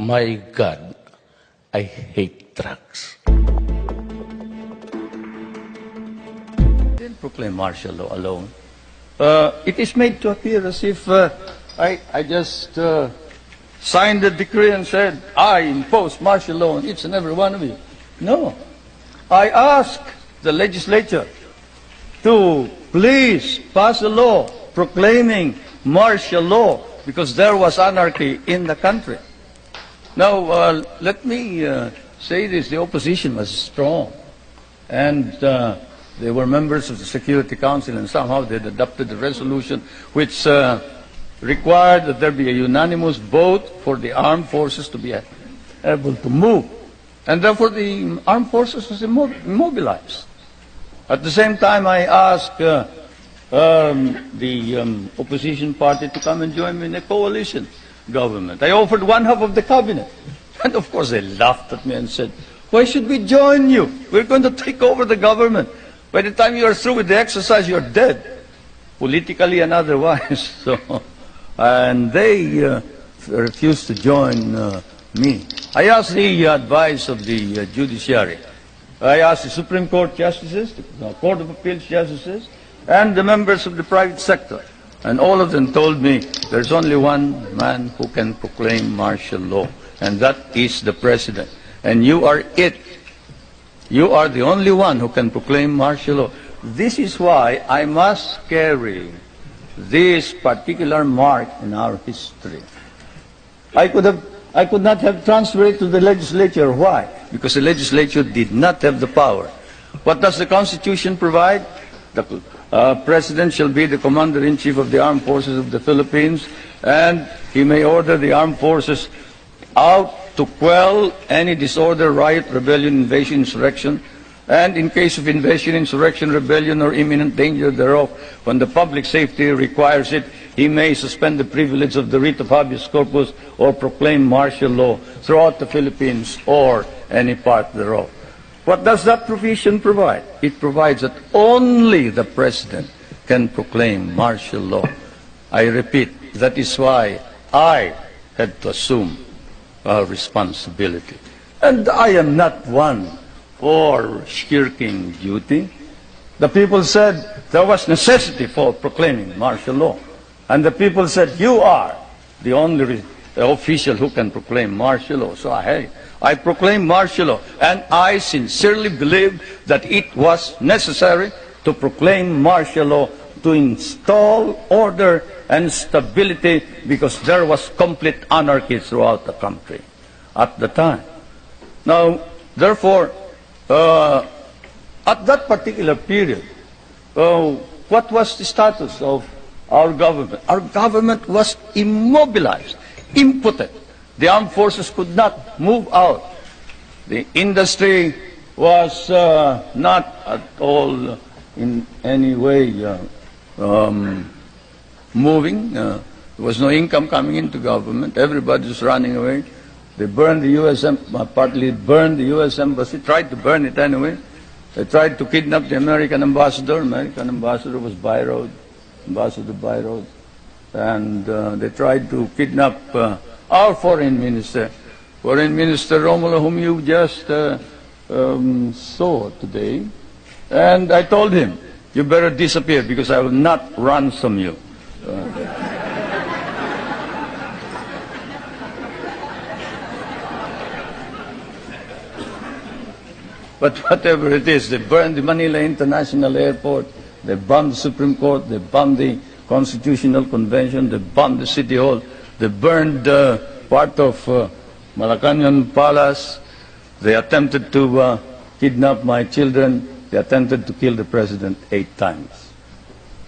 My God, I hate drugs. Didn't proclaim martial law alone. It is made to appear as if I just signed the decree and said, I impose martial law on each and every one of you. No. I asked the legislature to please pass a law proclaiming martial law because there was anarchy in the country. Now, let me say this. The opposition was strong. And they were members of the Security Council, and somehow they had adopted a resolution which required that there be a unanimous vote for the armed forces to be able to move. And therefore the armed forces was immobilized. At the same time, I asked the opposition party to come and join me in a coalition government. I offered one half of the cabinet. And of course they laughed at me and said, why should we join you? We're going to take over the government. By the time you are through with the exercise, you're dead, politically and otherwise. So, and they refused to join me. I asked the advice of the judiciary. I asked the Supreme Court justices, the Court of Appeals justices, and the members of the private sector. And all of them told me there's only one man who can proclaim martial law, and that is the President. And you are it. You are the only one who can proclaim martial law. This is why I must carry this particular mark in our history. I could not have transferred it to the legislature. Why? Because the legislature did not have the power. What does the Constitution provide? The President shall be the Commander-in-Chief of the Armed Forces of the Philippines, and he may order the armed forces out to quell any disorder, riot, rebellion, invasion, insurrection, and in case of invasion, insurrection, rebellion, or imminent danger thereof, when the public safety requires it, he may suspend the privilege of the writ of habeas corpus or proclaim martial law throughout the Philippines or any part thereof. What does that provision provide? It provides that only the President can proclaim martial law. I repeat, that is why I had to assume responsibility. And I am not one for shirking duty. The people said there was necessity for proclaiming martial law. And the people said, you are the only official who can proclaim martial law. So I proclaim martial law. And I sincerely believe that it was necessary to proclaim martial law to install order and stability because there was complete anarchy throughout the country at the time. Now, therefore, at that particular period, what was the status of our government? Our government was immobilized, impotent. The armed forces could not move out. The industry was not at all in any way moving. There was no income coming into government. Everybody was running away. They burned the U.S. Partly burned the U.S. Embassy, tried to burn it anyway. They tried to kidnap the American ambassador. American ambassador was Byroad, Ambassador Byroad. And they tried to kidnap our foreign minister, Romulo, whom you just saw today. And I told him, you better disappear because I will not ransom you. But whatever it is, they burned the Manila International Airport, they bombed the Supreme Court, they bombed the Constitutional Convention, they bombed the City Hall, they burned part of Malacanang Palace, they attempted to kidnap my children, they attempted to kill the President 8 times.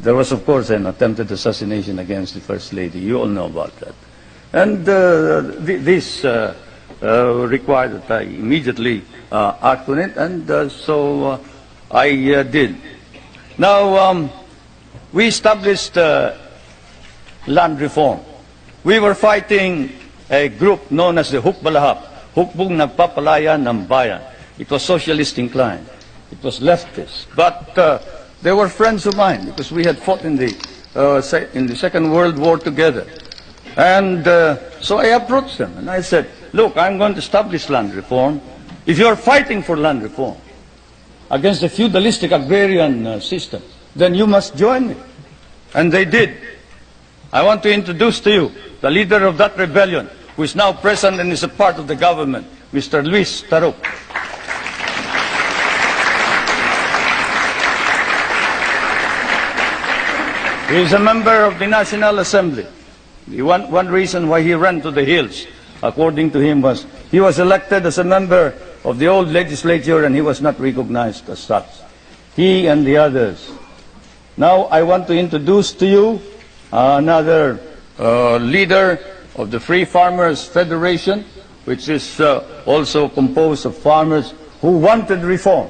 There was, of course, an attempted assassination against the First Lady. You all know about that. And this required that I immediately act on it, and so I did. Now, we established land reform. We were fighting a group known as the Hukbalahap, Hukbong Nagpapalaya ng Bayan. It was socialist inclined. It was leftist. But they were friends of mine because we had fought in the Second World War together. And so I approached them and I said, look, I'm going to establish land reform. If you're fighting for land reform against the feudalistic agrarian system, then you must join me. And they did. I want to introduce to you the leader of that rebellion, who is now present and is a part of the government, Mr. Luis Taruk. He is a member of the National Assembly. One reason why he ran to the hills, according to him, was he was elected as a member of the old legislature and he was not recognized as such. He and the others. Now I want to introduce to you another leader of the Free Farmers Federation, which is also composed of farmers who wanted reform,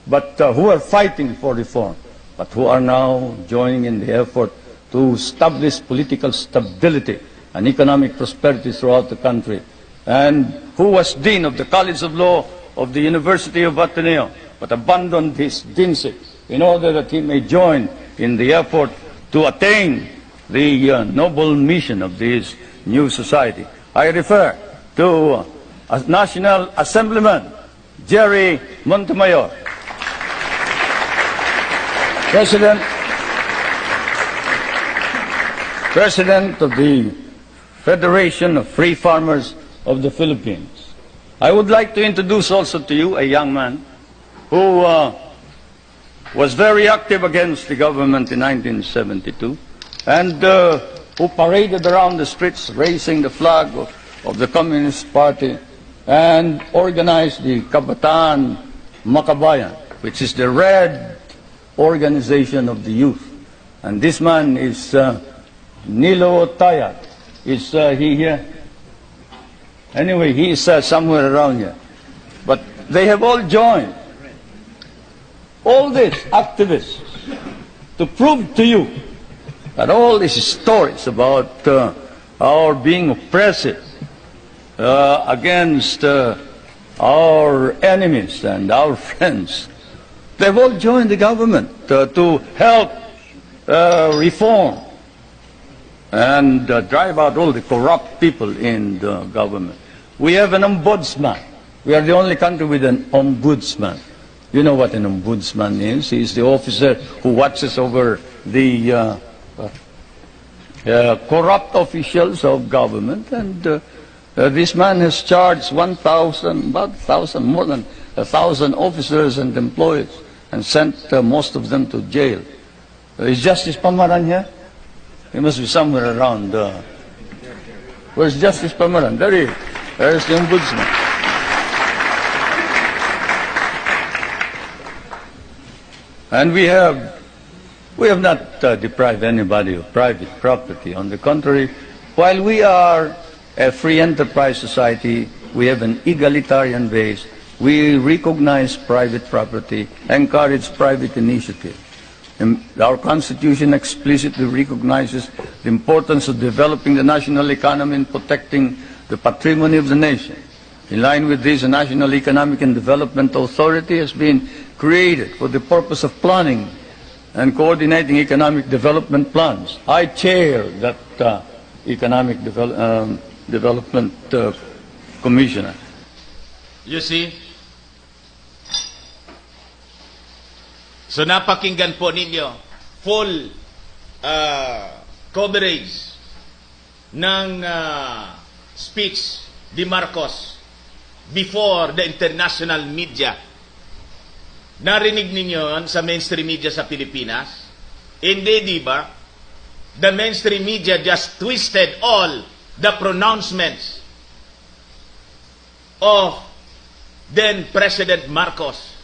but who are fighting for reform, but who are now joining in the effort to establish political stability and economic prosperity throughout the country, and who was Dean of the College of Law of the University of Ateneo, but abandoned his deanship in order that he may join in the effort to attain the noble mission of this new society. I refer to National Assemblyman Jerry Montemayor, President of the Federation of Free Farmers of the Philippines. I would like to introduce also to you a young man who was very active against the government in 1972 and who paraded around the streets raising the flag of the Communist Party and organized the Kabataan Makabayan, which is the red organization of the youth. And this man is Nilo Tayat. Is he here? Anyway, he is somewhere around here. But they have all joined, all these activists, to prove to you that all these stories about our being oppressive against our enemies and our friends, they've all joined the government to help reform and drive out all the corrupt people in the government. We have an ombudsman. We are the only country with an ombudsman. You know what an ombudsman is? He is the officer who watches over the corrupt officials of government. And this man has charged more than 1,000 officers and employees and sent most of them to jail. Is Justice Pamaran here? He must be somewhere around. Where's Justice Pamaran? There is the ombudsman. And we have not deprived anybody of private property. On the contrary, while we are a free enterprise society, we have an egalitarian base. We recognize private property, encourage private initiative. Our Constitution explicitly recognizes the importance of developing the national economy and protecting the patrimony of the nation. In line with this, a National Economic and Development Authority has been created for the purpose of planning and coordinating economic development plans. I chair that Economic Development Commissioner. You see? So napakinggan po ninyo full coverage ng speech ni Marcos before the international media. Narinig ninyo yun sa mainstream media sa Pilipinas? Hindi, di ba? The mainstream media just twisted all the pronouncements of then President Marcos.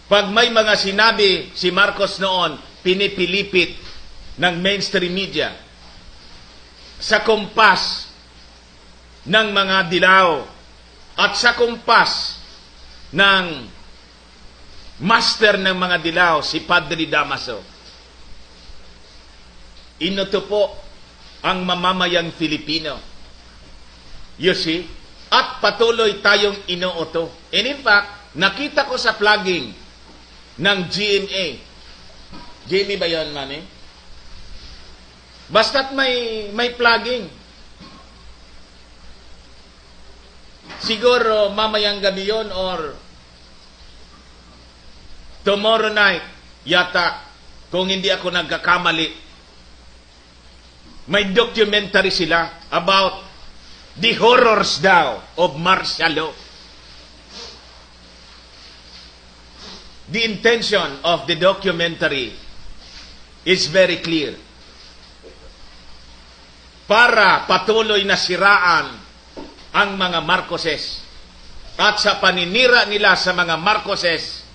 Pag may mga sinabi si Marcos noon, pinipilipit ng mainstream media sa kumpas ng mga dilaw at sa kumpas ng master ng mga dilaw, si Padre Damaso. Inuto po ang mamamayang Filipino. You see? At patuloy tayong inuuto. And in fact, nakita ko sa flagging ng GMA. GMA ba yun, Mami? Basta't may plugging. Siguro mamayang gabi yun or tomorrow night, yata, kung hindi ako nagkakamali, may documentary sila about the horrors daw of martial law. The intention of the documentary is very clear. Para patuloy na siraan ang mga Marcoses at sa paninira nila sa mga Marcoses,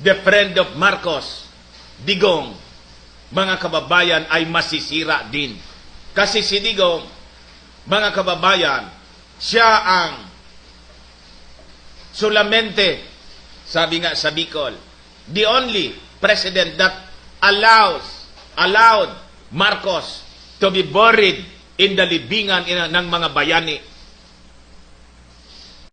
the friend of Marcos, Digong, mga kababayan, ay masisira din. Kasi si Digong, mga kababayan, siya ang solamente, sabi nga sa Bicol, the only president that allowed Marcos to be buried in the libingan ng mga bayani